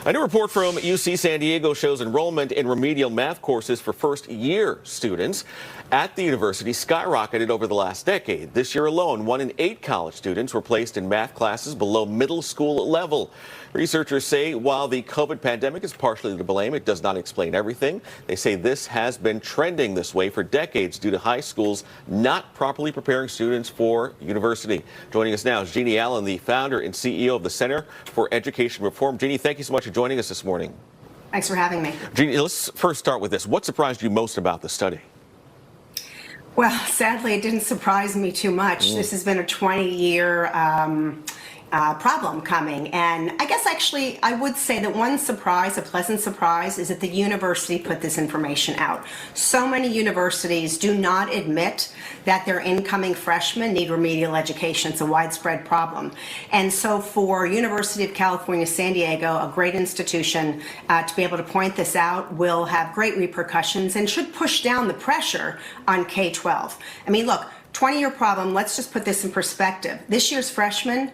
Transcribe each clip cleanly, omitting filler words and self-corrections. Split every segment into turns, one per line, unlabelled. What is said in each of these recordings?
A new report from UC San Diego shows enrollment in remedial math courses for first-year students at the university skyrocketed over the last decade. This year alone, 1 in 8 college students were placed in math classes below middle school level. Researchers say while the COVID pandemic is partially to blame, it does not explain everything. They say this has been trending this way for decades due to high schools not properly preparing students for university. Joining us now is Jeanne Allen, the founder and CEO of the Center for Education Reform. Jeanne, thank you so much for joining us this morning.
Thanks for having me.
Jeanne, let's first start with this. What surprised you most about the study?
Well, sadly, it didn't surprise me too much. This has been a 20-year problem coming. And I guess actually I would say that one surprise, a pleasant surprise, is that the university put this information out. So many universities do not admit that their incoming freshmen need remedial education. It's a widespread problem. And so for University of California, San Diego, a great institution, to be able to point this out will have great repercussions and should push down the pressure on K-12. I mean, look, 20-year problem, let's just put this in perspective. This year's freshmen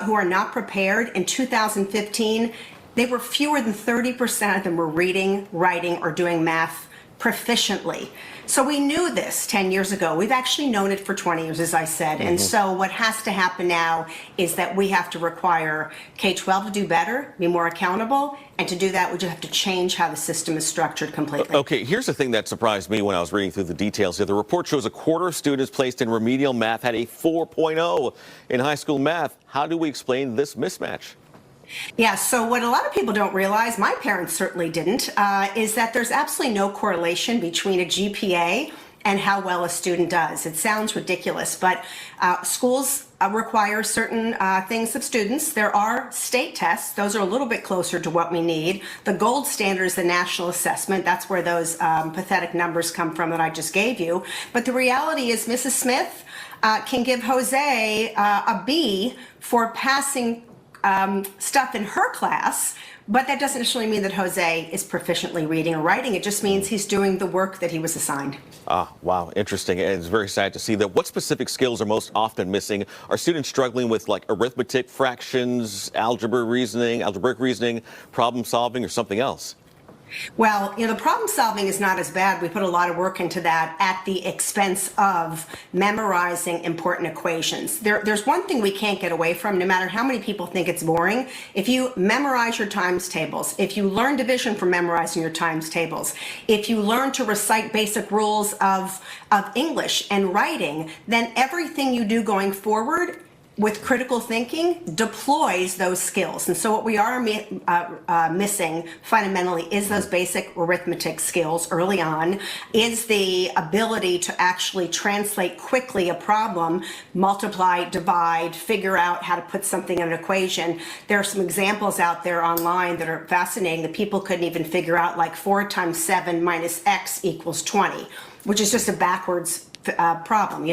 who are not prepared in 2015, they were fewer than 30% of them were reading, writing, or doing math proficiently. So we knew this 10 years ago. We've actually known it for 20 years, as I said. And so what has to happen now is that we have to require K-12 to do better, be more accountable, and to do that, we just have to change how the system is structured completely.
Okay, here's the thing that surprised me when I was reading through the details here. The report shows a quarter of students placed in remedial math had a 4.0 in high school math. How do we explain this mismatch?
Yeah, so what a lot of people don't realize, my parents certainly didn't, is that there's absolutely no correlation between a GPA and how well a student does. It sounds ridiculous, but schools require certain things of students. There are state tests. Those are a little bit closer to what we need. The gold standard is the national assessment. That's where those pathetic numbers come from that I just gave you. But the reality is Mrs. Smith can give Jose a B for passing stuff in her class, but that doesn't necessarily mean that Jose is proficiently reading or writing. It just means he's doing the work that he was assigned.
Ah, wow, interesting. And it's very sad to see that. What specific skills are most often missing? Are students struggling with like arithmetic, fractions, algebraic reasoning, problem solving, or something else?
Well, the problem solving is not as bad. We put a lot of work into that at the expense of memorizing important equations. There's one thing we can't get away from, no matter how many people think it's boring. If you memorize your times tables, if you learn division from memorizing your times tables, if you learn to recite basic rules of English and writing, then everything you do going forward with critical thinking deploys those skills. And so what we are missing fundamentally is those basic arithmetic skills early on, is the ability to actually translate quickly a problem, multiply, divide, figure out how to put something in an equation. There are some examples out there online that are fascinating that people couldn't even figure out, like 4 times 7 minus x equals 20, which is just a backwards problem,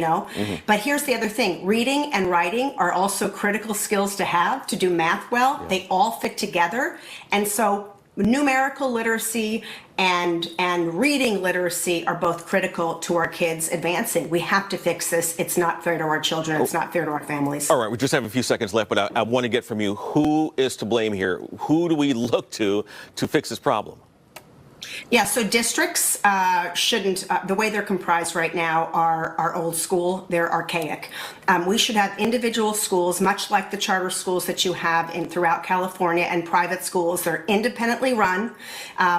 But here's the other thing. Reading and writing are also critical skills to have to do math well. Yeah. They all fit together. And so numerical literacy and reading literacy are both critical to our kids advancing. We have to fix this. It's not fair to our children. It's not fair to our families.
All right, we just have a few seconds left, but I want to get from you, who is to blame here? Who do we look to fix this problem?
Yeah, so districts shouldn't, the way they're comprised right now are old school, they're archaic. We should have individual schools, much like the charter schools that you have throughout California, and private schools. They're independently run,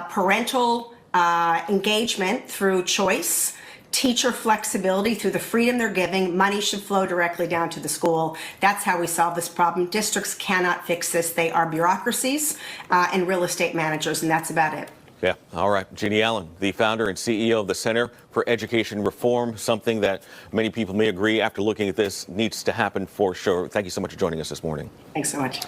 parental engagement through choice, teacher flexibility through the freedom they're giving. Money should flow directly down to the school. That's how we solve this problem. Districts cannot fix this. They are bureaucracies and real estate managers, and that's about it.
Yeah. All right. Jeanne Allen, the founder and CEO of the Center for Education Reform, something that many people may agree after looking at this needs to happen for sure. Thank you so much for joining us this morning.
Thanks so much.